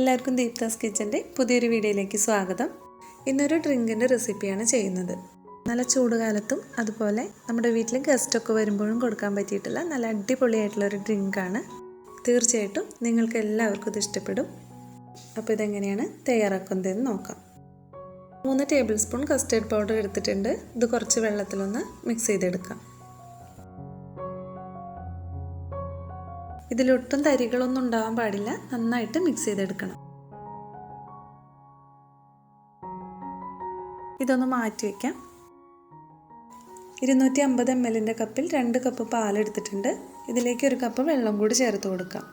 എല്ലാവർക്കും ദീപ്താസ് കിച്ചൻ്റെ പുതിയൊരു വീഡിയോയിലേക്ക് സ്വാഗതം. ഇന്നൊരു ഡ്രിങ്കിൻ്റെ റെസിപ്പിയാണ് ചെയ്യുന്നത്. നല്ല ചൂടുകാലത്തും അതുപോലെ നമ്മുടെ വീട്ടിൽ ഗസ്റ്റൊക്കെ വരുമ്പോഴും കൊടുക്കാൻ പറ്റിയിട്ടുള്ള നല്ല അടിപൊളിയായിട്ടുള്ളൊരു ഡ്രിങ്കാണ്. തീർച്ചയായിട്ടും നിങ്ങൾക്ക് എല്ലാവർക്കും ഇത് ഇഷ്ടപ്പെടും. അപ്പോൾ ഇതെങ്ങനെയാണ് തയ്യാറാക്കുന്നതെന്ന് നോക്കാം. 3 ടേബിൾ സ്പൂൺ കസ്റ്റേർഡ് പൗഡർ എടുത്തിട്ടുണ്ട്. ഇത് കുറച്ച് വെള്ളത്തിലൊന്ന് മിക്സ് ചെയ്തെടുക്കാം. ഇതിലൊട്ടും തരികളൊന്നും ഉണ്ടാവാൻ പാടില്ല. നന്നായിട്ട് മിക്സ് ചെയ്തെടുക്കണം. ഇതൊന്ന് മാറ്റി വയ്ക്കാം. 250 ml കപ്പിൽ 2 കപ്പ് പാലെടുത്തിട്ടുണ്ട്. ഇതിലേക്ക് 1 കപ്പ് വെള്ളം കൂടി ചേർത്ത് കൊടുക്കാം.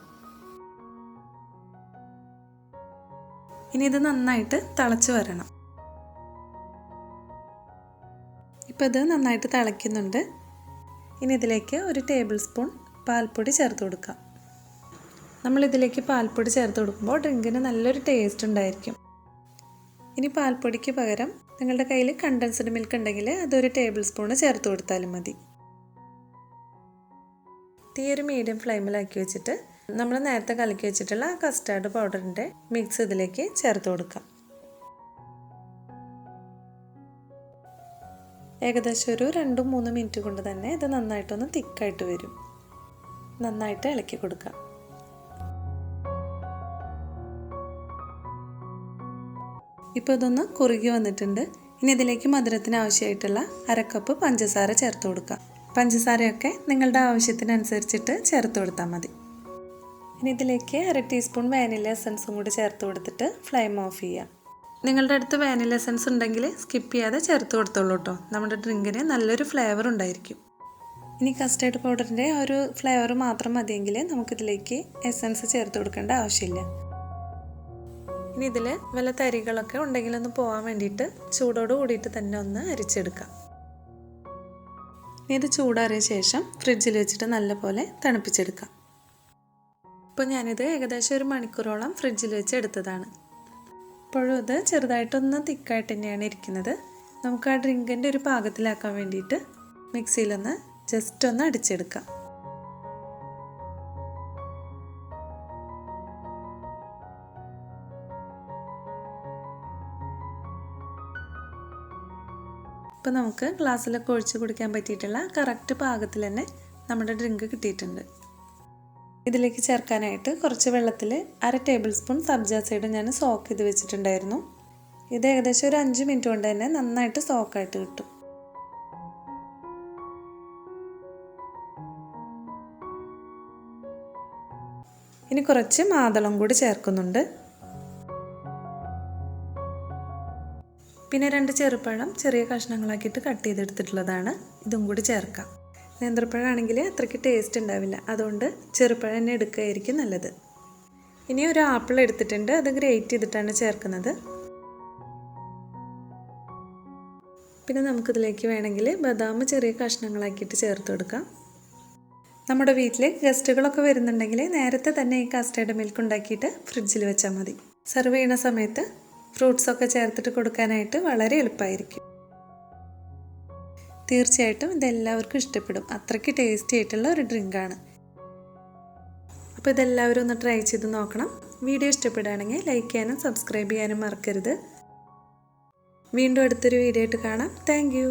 ഇനി ഇത് നന്നായിട്ട് തിളച്ച് വരണം. ഇപ്പോൾ ഇത് നന്നായിട്ട് തിളയ്ക്കുന്നുണ്ട്. ഇനി ഇതിലേക്ക് 1 ടേബിൾ സ്പൂൺ പാൽപ്പൊടി ചേർത്ത് കൊടുക്കാം. നമ്മളിതിലേക്ക് പാൽപ്പൊടി ചേർത്ത് കൊടുക്കുമ്പോൾ ഡ്രിങ്കിന് നല്ലൊരു ടേസ്റ്റ് ഉണ്ടായിരിക്കും. ഇനി പാൽപ്പൊടിക്ക് പകരം നിങ്ങളുടെ കയ്യിൽ കണ്ടൻസ്ഡ് മിൽക്ക് ഉണ്ടെങ്കിൽ അതൊരു ടേബിൾ സ്പൂണ് ചേർത്ത് കൊടുത്താലും മതി. തീ ഒരു മീഡിയം ഫ്ലെയിമിലാക്കി വെച്ചിട്ട് നമ്മൾ നേരത്തെ കലക്കി വെച്ചിട്ടുള്ള കസ്റ്റാർഡ് പൗഡറിൻ്റെ മിക്സ് ഇതിലേക്ക് ചേർത്ത് കൊടുക്കാം. ഏകദേശം ഒരു 2-3 മിനിറ്റ് കൊണ്ട് തന്നെ ഇത് നന്നായിട്ടൊന്ന് തിക്കായിട്ട് വരും. നന്നായിട്ട് ഇളക്കി കൊടുക്കാം. ഇപ്പോൾ ഇതൊന്ന് കുറുകി വന്നിട്ടുണ്ട്. ഇനി ഇതിലേക്ക് മധുരത്തിന് ആവശ്യമായിട്ടുള്ള 1/2 കപ്പ് പഞ്ചസാര ചേർത്ത് കൊടുക്കാം. പഞ്ചസാരയൊക്കെ നിങ്ങളുടെ ആവശ്യത്തിനനുസരിച്ചിട്ട് ചേർത്ത് കൊടുത്താൽ മതി. ഇനി ഇതിലേക്ക് 1/2 ടീസ്പൂൺ വാനില എസൻസും കൂടി ചേർത്ത് കൊടുത്തിട്ട് ഫ്ലെയിം ഓഫ് ചെയ്യാം. നിങ്ങളുടെ അടുത്ത് വാനില എസൻസ് ഉണ്ടെങ്കിൽ സ്കിപ്പ് ചെയ്യാതെ ചേർത്ത് കൊടുത്തോളൂ കേട്ടോ. നമ്മുടെ ഡ്രിങ്കിന് നല്ലൊരു ഫ്ലേവർ ഉണ്ടായിരിക്കും. ഇനി കസ്റ്റേർഡ് പൗഡറിൻ്റെ ആ ഒരു ഫ്ലേവർ മാത്രം മതിയെങ്കിൽ നമുക്കിതിലേക്ക് എസൻസ് ചേർത്ത് കൊടുക്കേണ്ട ആവശ്യമില്ല. ഇനി ഇതിൽ വല്ല തരികളൊക്കെ ഉണ്ടെങ്കിലൊന്ന് പോകാൻ വേണ്ടിയിട്ട് ചൂടോട് കൂടിയിട്ട് തന്നെ ഒന്ന് അരിച്ചെടുക്കാം. ഇനി ഇത് ചൂടാറിയ ശേഷം ഫ്രിഡ്ജിൽ വെച്ചിട്ട് നല്ലപോലെ തണുപ്പിച്ചെടുക്കാം. ഇപ്പോൾ ഞാനിത് ഏകദേശം 1 മണിക്കൂറോളം ഫ്രിഡ്ജിൽ വെച്ച് എടുത്തതാണ്. ഇപ്പോഴും ഇത് ചെറുതായിട്ടൊന്ന് തിക്കായിട്ട് തന്നെയാണ് ഇരിക്കുന്നത്. നമുക്ക് ആ ഡ്രിങ്കിൻ്റെ ഒരു പാകത്തിലാക്കാൻ വേണ്ടിയിട്ട് മിക്സിയിലൊന്ന് ജസ്റ്റ് ഒന്ന് അടിച്ചെടുക്കാം. ഇപ്പോൾ നമുക്ക് ഗ്ലാസ്സിലൊക്കെ ഒഴിച്ച് കുടിക്കാൻ പറ്റിയിട്ടുള്ള കറക്റ്റ് പാകത്തിൽ തന്നെ നമ്മുടെ ഡ്രിങ്ക് കിട്ടിയിട്ടുണ്ട്. ഇതിലേക്ക് ചേർക്കാനായിട്ട് കുറച്ച് വെള്ളത്തിൽ 1/2 ടേബിൾ സ്പൂൺ സബ്ജ സീഡ് ഞാൻ സോക്ക് ചെയ്ത് വെച്ചിട്ടുണ്ടായിരുന്നു. ഇത് ഏകദേശം ഒരു 5 മിനിറ്റ് കൊണ്ട് തന്നെ നന്നായിട്ട് സോക്കായിട്ട് കിട്ടും. ഇനി കുറച്ച് മാതളം കൂടി ചേർക്കുന്നുണ്ട്. പിന്നെ 2 ചെറുപഴം ചെറിയ കഷ്ണങ്ങളാക്കിയിട്ട് കട്ട് ചെയ്തെടുത്തിട്ടുള്ളതാണ്. ഇതും കൂടി ചേർക്കാം. നേന്ത്രപ്പഴമാണെങ്കിൽ അത്രയ്ക്ക് ടേസ്റ്റ് ഉണ്ടാവില്ല. അതുകൊണ്ട് ചെറുപഴം തന്നെ എടുക്കുകയായിരിക്കും നല്ലത്. ഇനി ഒരു ആപ്പിൾ എടുത്തിട്ടുണ്ട്. അത് ഗ്രേറ്റ് ചെയ്തിട്ടാണ് ചേർക്കുന്നത്. പിന്നെ നമുക്കിതിലേക്ക് വേണമെങ്കിൽ ബദാം ചെറിയ കഷ്ണങ്ങളാക്കിയിട്ട് ചേർത്ത് കൊടുക്കാം. നമ്മുടെ വീട്ടിൽ ഗസ്റ്റുകളൊക്കെ വരുന്നുണ്ടെങ്കിൽ നേരത്തെ തന്നെ ഈ കസ്റ്റേർഡ് മിൽക്ക് ഉണ്ടാക്കിയിട്ട് ഫ്രിഡ്ജിൽ വെച്ചാൽ മതി. സെർവ് ചെയ്യുന്ന സമയത്ത് ഫ്രൂട്ട്സൊക്കെ ചേർത്തിട്ട് കൊടുക്കാനായിട്ട് വളരെ എളുപ്പമായിരിക്കും. തീർച്ചയായിട്ടും ഇതെല്ലാവർക്കും ഇഷ്ടപ്പെടും. അത്രയ്ക്ക് ടേസ്റ്റി ആയിട്ടുള്ള ഒരു ഡ്രിങ്കാണ്. അപ്പോൾ ഇതെല്ലാവരും ഒന്ന് ട്രൈ ചെയ്ത് നോക്കണം. വീഡിയോ ഇഷ്ടപ്പെടുകയാണെങ്കിൽ ലൈക്ക് ചെയ്യാനും സബ്സ്ക്രൈബ് ചെയ്യാനും മറക്കരുത്. വീണ്ടും അടുത്തൊരു വീഡിയോ ആയിട്ട് കാണാം. Thank you.